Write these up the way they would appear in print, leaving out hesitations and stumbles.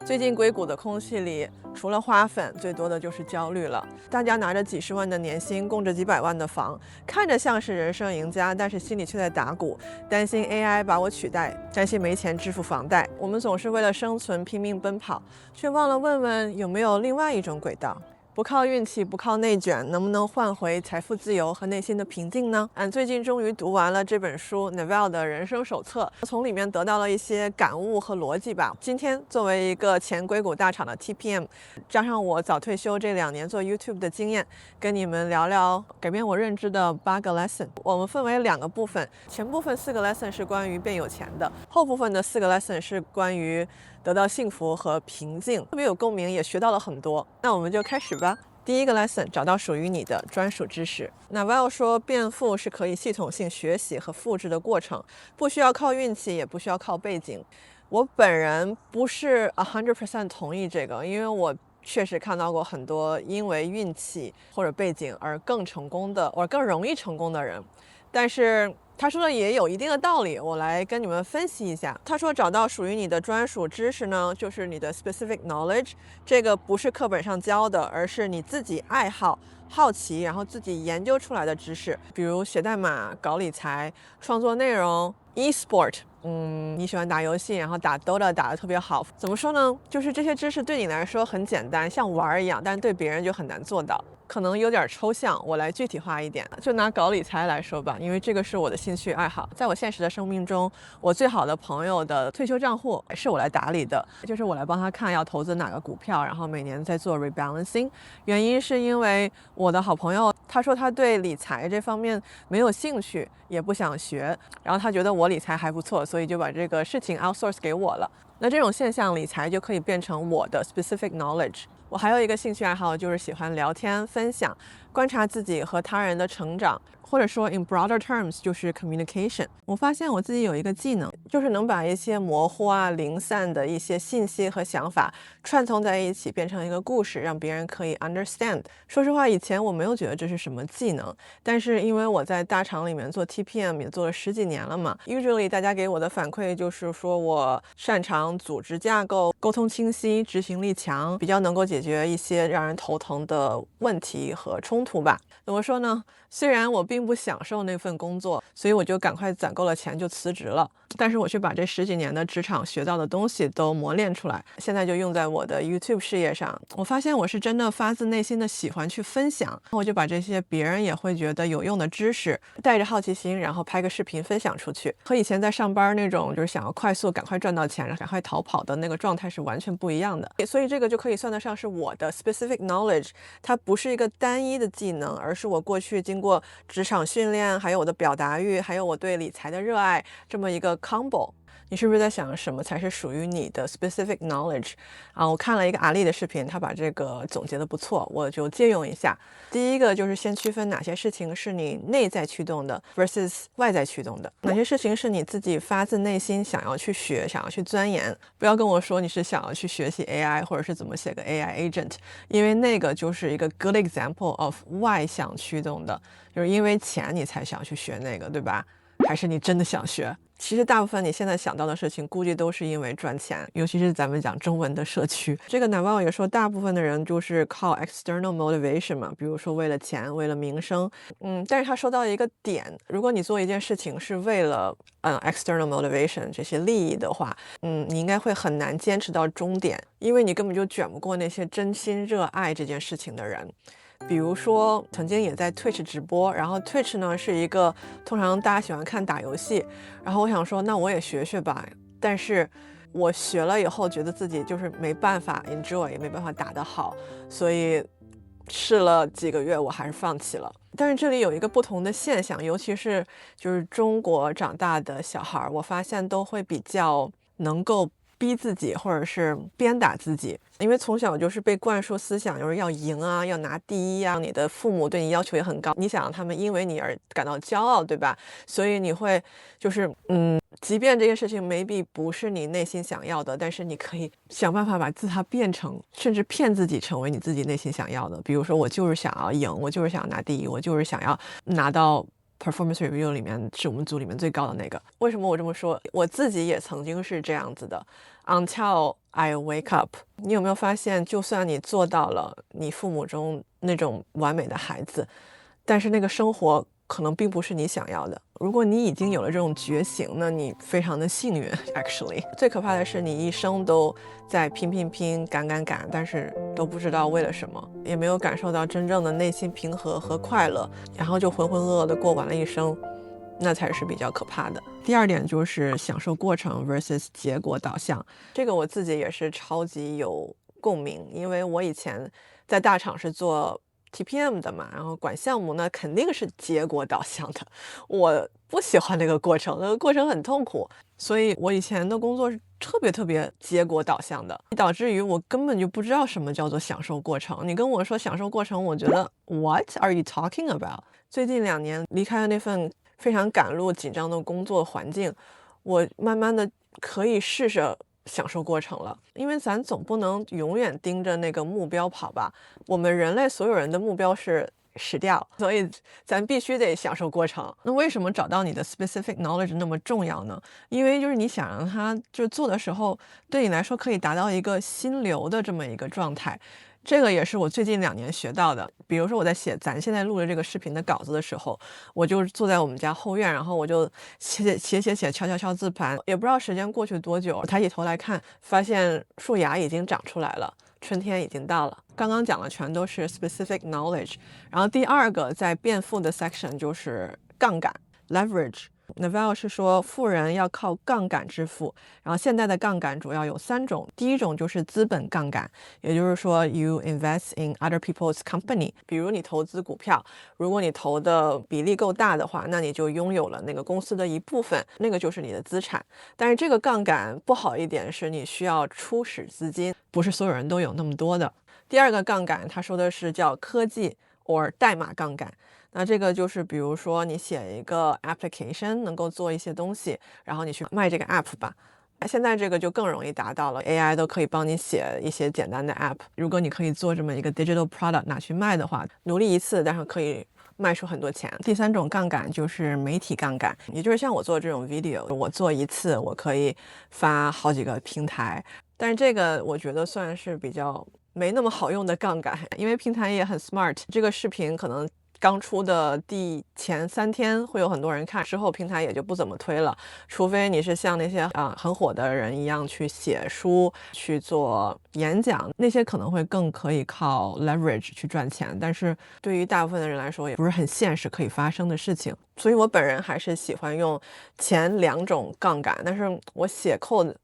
最近硅谷的空气里，除了花粉，最多的就是焦虑了。大家拿着几十万的年薪，供着几百万的房，看着像是人生赢家，但是心里却在打鼓，担心 AI 把我取代，担心没钱支付房贷。我们总是为了生存拼命奔跑，却忘了问问有没有另外一种轨道。不靠运气，不靠内卷，能不能换回财富自由和内心的平静呢？最近终于读完了这本书 Naval 的人生手册，从里面得到了一些感悟和逻辑吧。今天作为一个前硅谷大厂的 TPM， 加上我早退休这2年做 YouTube 的经验，跟你们聊聊改变我认知的8个 lesson。我们分为2个部分，前部分4个 lesson 是关于变有钱的，后部分的4个 lesson 是关于得到幸福和平静，特别有共鸣，也学到了很多。那我们就开始吧。第一个 lesson， 找到属于你的专属知识。Naval 说，变富是可以系统性学习和复制的过程，不需要靠运气，也不需要靠背景。我本人不是100% 同意这个，因为我确实看到过很多因为运气或者背景而更成功的，或者更容易成功的人。但是他说的也有一定的道理，我来跟你们分析一下。他说找到属于你的专属知识呢，就是你的 specific knowledge， 这个不是课本上教的，而是你自己爱好、好奇，然后自己研究出来的知识，比如写代码、搞理财、创作内容、e-sport。你喜欢打游戏，然后打 Dota 打得特别好，怎么说呢？就是这些知识对你来说很简单，像玩一样，但对别人就很难做到，可能有点抽象。我来具体化一点，就拿搞理财来说吧，因为这个是我的兴趣爱好。在我现实的生命中，我最好的朋友的退休账户是我来打理的，就是我来帮他看要投资哪个股票，然后每年在做 rebalancing。原因是因为我的好朋友他说他对理财这方面没有兴趣，也不想学，然后他觉得我理财还不错，所以就把这个事情 outsource 给我了。那这种现象，理财就可以变成我的 specific knowledge。我还有一个兴趣爱好，就是喜欢聊天分享，观察自己和他人的成长，或者说 in broader terms 就是 communication。 我发现我自己有一个技能，就是能把一些模糊零散的一些信息和想法串通在一起，变成一个故事，让别人可以 understand。 说实话，以前我没有觉得这是什么技能，但是因为我在大厂里面做 TPM 也做了10几年了嘛， usually 大家给我的反馈就是说我擅长组织架构，沟通清晰，执行力强，比较能够解决一些让人头疼的问题和冲突吧。怎么说呢？虽然我并不享受那份工作，所以我就赶快攒够了钱就辞职了，但是我却把这10几年的职场学到的东西都磨练出来，现在就用在我的 YouTube 事业上。我发现我是真的发自内心的喜欢去分享，我就把这些别人也会觉得有用的知识，带着好奇心，然后拍个视频分享出去，和以前在上班那种就是想要快速赶快赚到钱，赶快逃跑的那个状态是完全不一样的。所以这个就可以算得上是我的 specific knowledge， 它不是一个单一的技能，而是我过去经过职场训练，还有我的表达欲，还有我对理财的热爱，这么一个 combo。你是不是在想什么才是属于你的 specific knowledge 我看了一个阿丽的视频，他把这个总结的不错，我就借用一下。第一个就是先区分哪些事情是你内在驱动的 versus 外在驱动的，哪些事情是你自己发自内心想要去学，想要去钻研。不要跟我说你是想要去学习 AI 或者是怎么写个 AI agent， 因为那个就是一个 good example of 外向驱动的，就是因为钱你才想去学那个，对吧？还是你真的想学？其实大部分你现在想到的事情估计都是因为赚钱，尤其是咱们讲中文的社区。这个Naval也说大部分的人就是靠 external motivation 嘛，比如说为了钱，为了名声。但是他说到一个点，如果你做一件事情是为了external motivation 这些利益的话，你应该会很难坚持到终点，因为你根本就卷不过那些真心热爱这件事情的人。比如说曾经也在 Twitch 直播，然后 Twitch 呢是一个通常大家喜欢看打游戏，然后我想说那我也学学吧，但是我学了以后觉得自己就是没办法 enjoy， 也没办法打得好，所以试了几个月我还是放弃了。但是这里有一个不同的现象，尤其是就是中国长大的小孩，我发现都会比较能够逼自己或者是鞭打自己，因为从小就是被灌输思想，就是要赢啊，要拿第一啊，你的父母对你要求也很高，你想让他们因为你而感到骄傲，对吧？所以你会就是即便这件事情 maybe 不是你内心想要的，但是你可以想办法把它变成，甚至骗自己成为你自己内心想要的。比如说我就是想要赢，我就是想要拿第一，我就是想要拿到 performance review 里面是我们组里面最高的那个。为什么我这么说？我自己也曾经是这样子的。Until I wake up， 你有没有发现，就算你做到了你父母中那种完美的孩子，但是那个生活可能并不是你想要的。如果你已经有了这种觉醒，那你非常的幸运 actually。 最可怕的是你一生都在拼，赶，但是都不知道为了什么，也没有感受到真正的内心平和和快乐，然后就浑浑噩噩的过完了一生，那才是比较可怕的。第二点就是享受过程 versus 结果导向，这个我自己也是超级有共鸣，因为我以前在大厂是做TPM 的嘛，然后管项目那肯定是结果导向的，我不喜欢那个过程，那个过程很痛苦，所以我以前的工作是特别结果导向的，导致于我根本就不知道什么叫做享受过程。你跟我说享受过程，我觉得 What are you talking about？ 最近2年离开了那份非常赶路紧张的工作环境，我慢慢的可以试着享受过程了，因为咱总不能永远盯着那个目标跑吧。我们人类所有人的目标是死掉，所以咱必须得享受过程。那为什么找到你的 specific knowledge 那么重要呢？因为就是你想让它就做的时候，对你来说可以达到一个心流的这么一个状态。这个也是我最近2年学到的。比如说我在写咱现在录的这个视频的稿子的时候，我就坐在我们家后院，然后我就写，敲字盘，也不知道时间过去多久，抬起头来看，发现树芽已经长出来了，春天已经到了。刚刚讲的全都是 specific knowledge， 然后第二个在变富的 section 就是杠杆 leverage。Naval 是说富人要靠杠杆致富，然后现在的杠杆主要有3种。第一种就是资本杠杆，也就是说 you invest in other people's company， 比如你投资股票，如果你投的比例够大的话，那你就拥有了那个公司的一部分，那个就是你的资产。但是这个杠杆不好一点是你需要初始资金，不是所有人都有那么多的。第二个杠杆他说的是叫科技 or 代码杠杆，那这个就是比如说你写一个 application 能够做一些东西，然后你去卖这个 app 吧。现在这个就更容易达到了， AI 都可以帮你写一些简单的 app。 如果你可以做这么一个 digital product 拿去卖的话，努力一次但是可以卖出很多钱。第3种杠杆就是媒体杠杆，也就是像我做这种 video， 我做一次我可以发好几个平台，但是这个我觉得算是比较没那么好用的杠杆，因为平台也很 smart， 这个视频可能刚出的前3天会有很多人看，之后平台也就不怎么推了，除非你是像那些很火的人一样去写书去做演讲，那些可能会更可以靠 leverage 去赚钱，但是对于大部分的人来说也不是很现实可以发生的事情。所以我本人还是喜欢用前2种杠杆，但是我写 code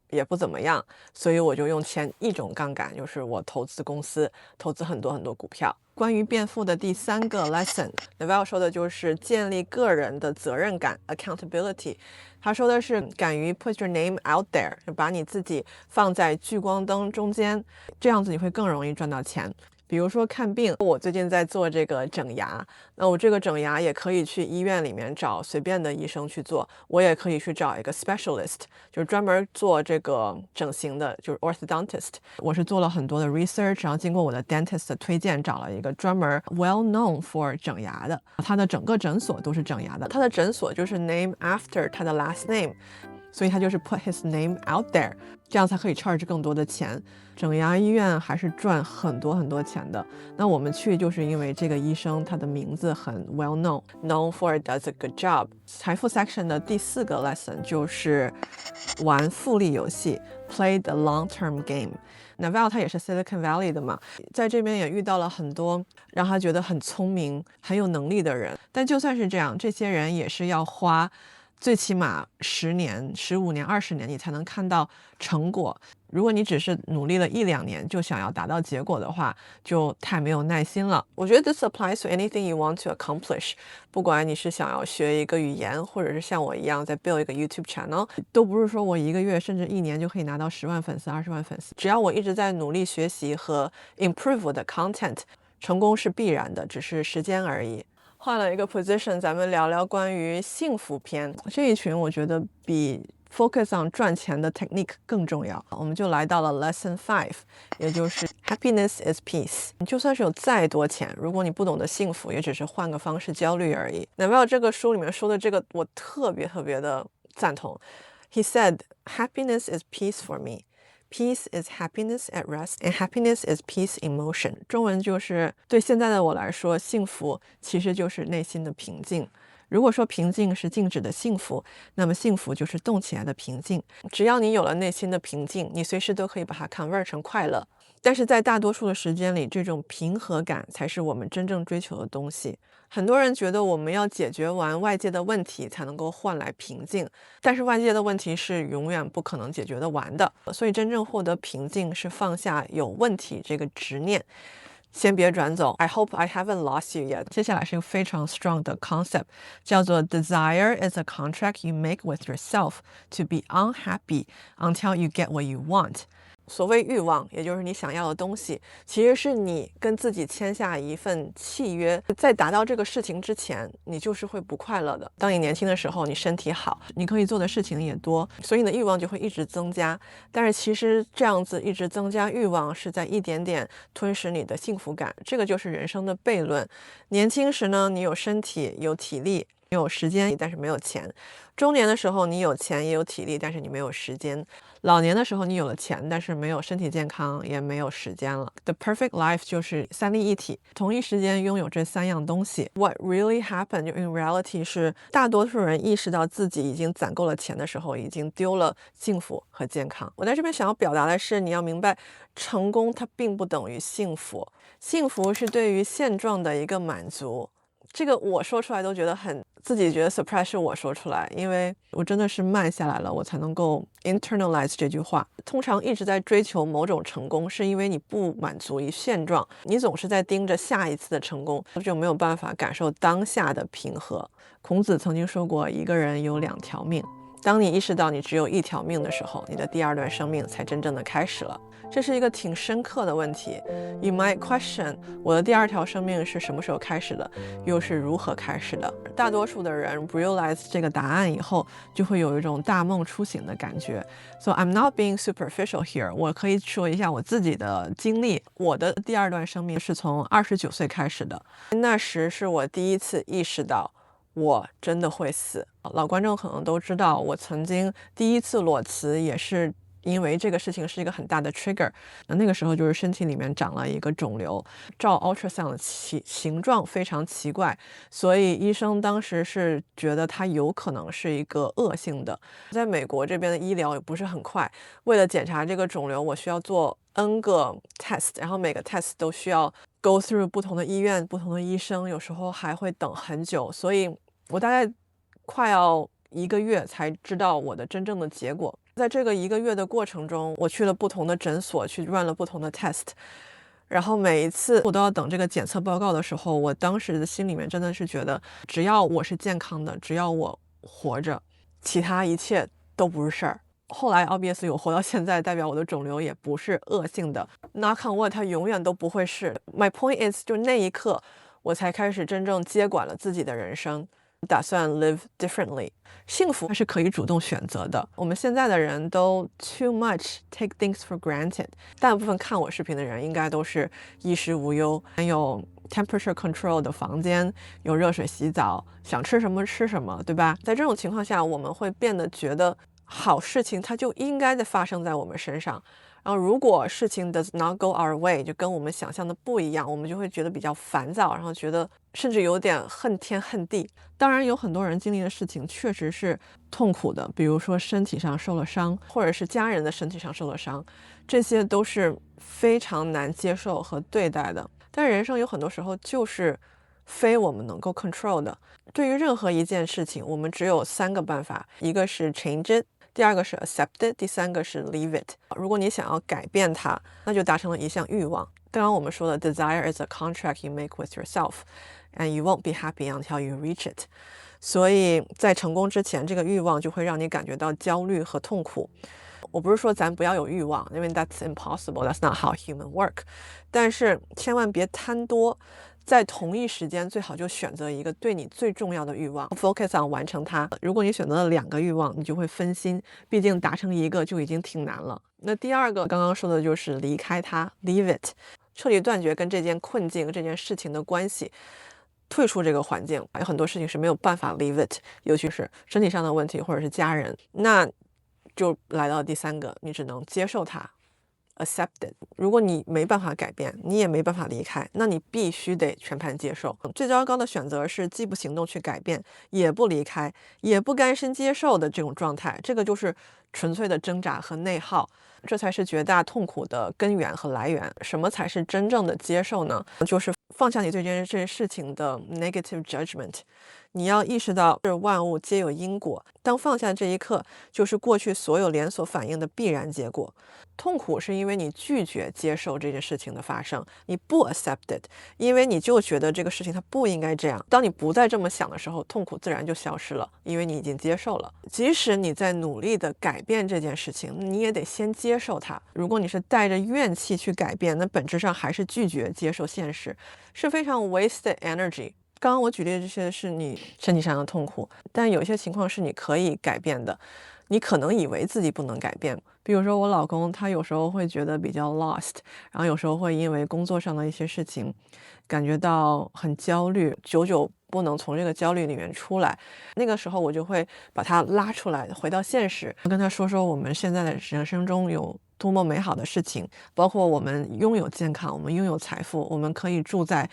也不怎么样，所以我就用前1种杠杆，就是我投资公司，投资很多股票。关于变富的第3个 lesson， Naval 说的就是建立个人的责任感 accountability。 他说的是敢于 put your name out there， 就把你自己放在聚光灯中间，这样子你会更容易赚到钱。比如说看病，我最近在做这个整牙，那我这个整牙也可以去医院里面找随便的医生去做，我也可以去找一个 specialist， 就是专门做这个整形的，就是 orthodontist。 我是做了很多的 research， 然后经过我的 dentist 的推荐，找了一个专门 well known for 整牙的，他的整个诊所都是整牙的，他的诊所就是 name after 他的 last name， 所以他就是 put his name out there， 这样才可以 charge 更多的钱。整牙医院还是赚很多钱的。那我们去就是因为这个医生他的名字很 well known for does a good job。 财富 section 的第4个 lesson 就是玩复利游戏 play the long term game。 Naval 他也是 Silicon Valley 的嘛，在这边也遇到了很多让他觉得很聪明很有能力的人，但就算是这样，这些人也是要花最起码10年、15年、20年你才能看到成果。如果你只是努力了1-2年就想要达到结果的话，就太没有耐心了。我觉得 this applies to anything you want to accomplish， 不管你是想要学一个语言，或者是像我一样在 build 一个 YouTube channel， 都不是说我1个月甚至1年就可以拿到10万粉丝、20万粉丝。只要我一直在努力学习和 improve 我的 content， 成功是必然的，只是时间而已。换了一个 position， 咱们聊聊关于幸福篇。这一群我觉得比 focus on 赚钱的 technique 更重要。我们就来到了 lesson 5，也就是 happiness is peace。你就算是有再多钱，如果你不懂得幸福，也只是换个方式焦虑而已。Naval 这个书里面说的这个，我特别的赞同。He said, happiness is peace for me. Peace is happiness at rest, and happiness is peace in motion. 中文就是对现在的我来说，幸福其实就是内心的平静。如果说平静是静止的幸福，那么幸福就是动起来的平静。只要你有了内心的平静，你随时都可以把它 convert 成快乐。但是在大多数的时间里，这种平和感才是我们真正追求的东西。很多人觉得我们要解决完外界的问题才能够换来平静，但是外界的问题是永远不可能解决得完的。所以真正获得平静是放下有问题这个执念。先别转走 I hope I haven't lost you yet。 接下来是一个非常 strong 的 concept， 叫做 Desire is a contract you make with yourself to be unhappy until you get what you want。 所谓欲望，也就是你想要的东西，其实是你跟自己签下一份契约，在达到这个事情之前，你就是会不快乐的。当你年轻的时候，你身体好，你可以做的事情也多，所以你的欲望就会一直增加。但是其实这样子一直增加欲望，是在一点点吞噬你的幸福感。这个就是人生的悖论。年轻时呢，你有身体有体力有时间，但是没有钱。中年的时候你有钱也有体力，但是你没有时间。老年的时候你有了钱，但是没有身体健康，也没有时间了。 The perfect life 就是三位一体，同一时间拥有这三样东西。 What really happened in reality 是大多数人意识到自己已经攒够了钱的时候，已经丢了幸福和健康。我在这边想要表达的是，你要明白成功它并不等于幸福，幸福是对于现状的一个满足。这个我说出来都觉得自己觉得 surprise， 是我说出来，因为我真的是慢下来了，我才能够 internalize 这句话。通常一直在追求某种成功，是因为你不满足于现状，你总是在盯着下一次的成功，就没有办法感受当下的平和。孔子曾经说过，一个人有2条命。当你意识到你只有1条命的时候，你的第2段生命才真正的开始了。这是一个挺深刻的问题。You might question， 我的第2条生命是什么时候开始的，又是如何开始的？大多数的人 realize 这个答案以后，就会有一种大梦初醒的感觉。So I'm not being superficial here。 我可以说一下我自己的经历。我的第2段生命是从29岁开始的，那时是我第一次意识到我真的会死。老观众可能都知道，我曾经第一次裸辞也是因为这个事情是一个很大的 trigger。 那个时候就是身体里面长了一个肿瘤，照 ultrasound 的形状非常奇怪，所以医生当时是觉得它有可能是一个恶性的。在美国这边的医疗也不是很快，为了检查这个肿瘤，我需要做 N 个 test， 然后每个 test 都需要 go through 不同的医院不同的医生，有时候还会等很久，所以我大概快要1个月才知道我的真正的结果。在这个1个月的过程中，我去了不同的诊所，去 run 了不同的 test， 然后每一次我都要等这个检测报告的时候，我当时的心里面真的是觉得，只要我是健康的，只要我活着，其他一切都不是事儿。后来 obviously 我活到现在，代表我的肿瘤也不是恶性的， knock on wood 它永远都不会是。 My point is， 就那一刻我才开始真正接管了自己的人生，打算 live differently。 幸福是可以主动选择的。我们现在的人都 too much take things for granted。 大部分看我视频的人应该都是衣食无忧，有 temperature control 的房间，有热水洗澡，想吃什么吃什么，对吧？在这种情况下，我们会变得觉得好事情它就应该发生在我们身上。然后如果事情 does not go our way， 就跟我们想象的不一样，我们就会觉得比较烦躁，然后觉得甚至有点恨天恨地。当然有很多人经历的事情确实是痛苦的，比如说身体上受了伤，或者是家人的身体上受了伤，这些都是非常难接受和对待的。但人生有很多时候就是非我们能够 control 的。对于任何一件事情，我们只有3个办法，一个是 change it，第2个是 accept it， 第3个是 leave it。 如果你想要改变它，那就达成了一项欲望。刚刚我们说的 desire is a contract you make with yourself and you won't be happy until you reach it。 所以在成功之前，这个欲望就会让你感觉到焦虑和痛苦。我不是说咱不要有欲望，因为 that's impossible， that's not how human work。 但是千万别贪多。在同一时间最好就选择一个对你最重要的欲望 ，focus on 完成它。如果你选择了2个欲望，你就会分心，毕竟达成一个就已经挺难了。那第二个刚刚说的就是离开它 ，leave it， 彻底断绝跟这件困境、这件事情的关系。退出这个环境，有很多事情是没有办法 leave it， 尤其是身体上的问题或者是家人，那就来到第3个，你只能接受它 accept it。 如果你没办法改变，你也没办法离开，那你必须得全盘接受。最糟糕的选择是既不行动去改变，也不离开，也不甘心接受的这种状态，这个就是纯粹的挣扎和内耗，这才是绝大痛苦的根源和来源。什么才是真正的接受呢？就是放下你对这件事情的 negative judgment， 你要意识到万物皆有因果，当放下这一刻，就是过去所有连锁反应的必然结果。痛苦是因为你拒绝接受这件事情的发生，你不 accept it， 因为你就觉得这个事情它不应该这样。当你不再这么想的时候，痛苦自然就消失了，因为你已经接受了。即使你在努力的改变这件事情，你也得先接受它。如果你是带着怨气去改变，那本质上还是拒绝接受现实，是非常 wasted energy。刚刚我举例的这些是你身体上的痛苦，但有些情况是你可以改变的，你可能以为自己不能改变。比如说我老公，他有时候会觉得比较 lost， 然后有时候会因为工作上的一些事情感觉到很焦虑，久久不能从这个焦虑里面出来。那个时候我就会把他拉出来，回到现实，跟他说说我们现在的人生中有多么美好的事情，包括我们拥有健康，我们拥有财富，我们可以住在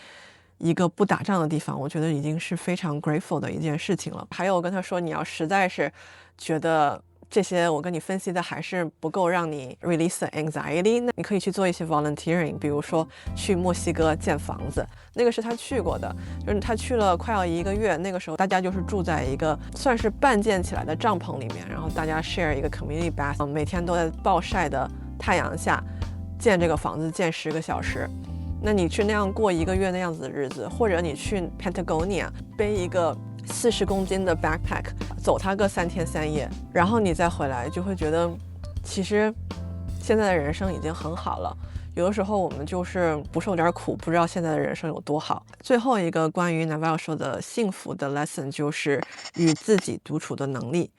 一个不打仗的地方，我觉得已经是非常 grateful 的一件事情了。还有我跟他说，你要实在是觉得这些我跟你分析的还是不够让你 release the anxiety， 那你可以去做一些 volunteering， 比如说去墨西哥建房子，那个是他去过的，就是他去了快要1个月，那个时候大家就是住在一个算是半建起来的帐篷里面，然后大家 share 一个 community bath， 每天都在暴晒的太阳下建这个房子，建10个小时。那你去那样过1个月那样子的日子，或者你去 Patagonia 背一个40公斤的 backpack 走它个3天3夜，然后你再回来，就会觉得其实现在的人生已经很好了。有的时候我们就是不受点苦，不知道现在的人生有多好。最后一个关于 Naval 说的幸福的 lesson 就是与自己独处的能力。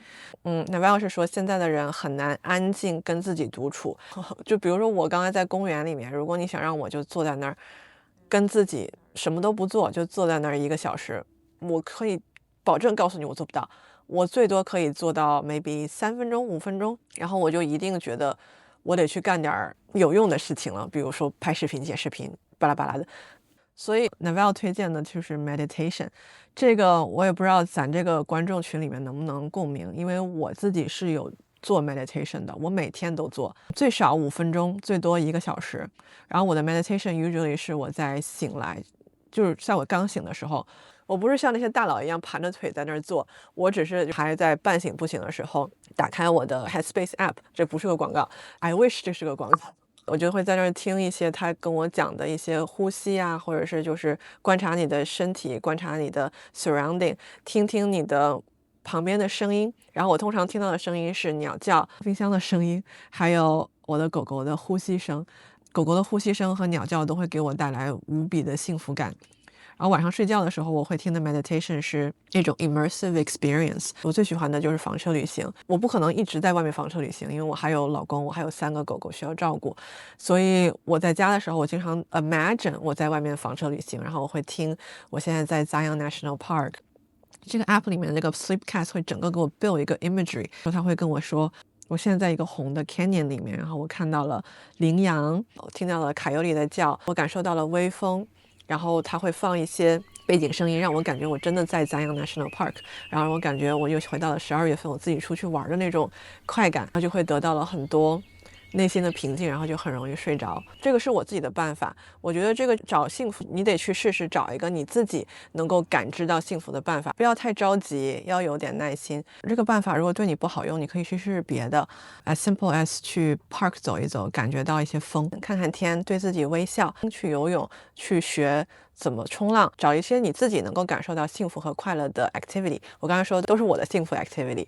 Naval 是说现在的人很难安静跟自己独处。就比如说我刚才在公园里面，如果你想让我就坐在那儿跟自己什么都不做，就坐在那儿1个小时，我可以保证告诉你我做不到，我最多可以做到 maybe 3分钟5分钟，然后我就一定觉得我得去干点有用的事情了，比如说拍视频、剪视频，巴拉巴拉的。所以 Naval 推荐的就是 meditation， 这个我也不知道咱这个观众群里面能不能共鸣，因为我自己是有做 meditation 的，我每天都做，最少5分钟，最多1个小时。然后我的 meditation usually 是我在醒来，就是在我刚醒的时候，我不是像那些大佬一样盘着腿在那儿做，我只是还在半醒不醒的时候打开我的 Headspace app， 这不是个广告 I wish 这是个广告，我就会在那儿听一些他跟我讲的一些呼吸啊，或者是就是观察你的身体，观察你的 surrounding， 听听你的旁边的声音。然后我通常听到的声音是鸟叫、冰箱的声音，还有我的狗狗的呼吸声。狗狗的呼吸声和鸟叫都会给我带来无比的幸福感。然后晚上睡觉的时候，我会听的 meditation 是那种 immersive experience。我最喜欢的就是房车旅行。我不可能一直在外面房车旅行，因为我还有老公，我还有3个狗狗需要照顾，所以我在家的时候，我经常 imagine 我在外面房车旅行，然后我会听我现在在 Zion National Park。这个 app 里面那个 Sleepcast 会整个给我 build 一个 imagery， 他会跟我说我现在在一个红的 canyon 里面，然后我看到了羚羊，我听到了卡尤里的叫，我感受到了微风，然后他会放一些背景声音，让我感觉我真的在 Zion National Park， 然后我感觉我又回到了12月份我自己出去玩的那种快感，然后就会得到了很多内心的平静，然后就很容易睡着。这个是我自己的办法。我觉得这个找幸福，你得去试试找一个你自己能够感知到幸福的办法，不要太着急，要有点耐心。这个办法如果对你不好用，你可以去试试别的 as simple as 去 park 走一走，感觉到一些风，看看天，对自己微笑，去游泳，去学怎么冲浪，找一些你自己能够感受到幸福和快乐的 activity。我刚才说的都是我的幸福 activity。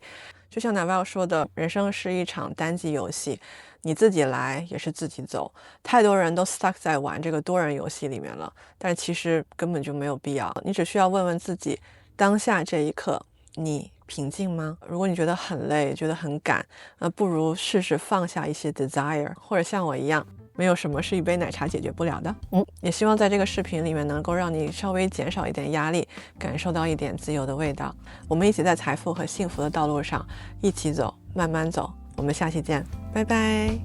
就像 Naval 说的，人生是一场单机游戏，你自己来也是自己走。太多人都 stuck 在玩这个多人游戏里面了，但其实根本就没有必要。你只需要问问自己，当下这一刻你平静吗？如果你觉得很累，觉得很赶，那不如试试放下一些 desire， 或者像我一样，没有什么是一杯奶茶解决不了的。也希望在这个视频里面能够让你稍微减少一点压力，感受到一点自由的味道。我们一起在财富和幸福的道路上一起走，慢慢走。我们下期见，拜拜。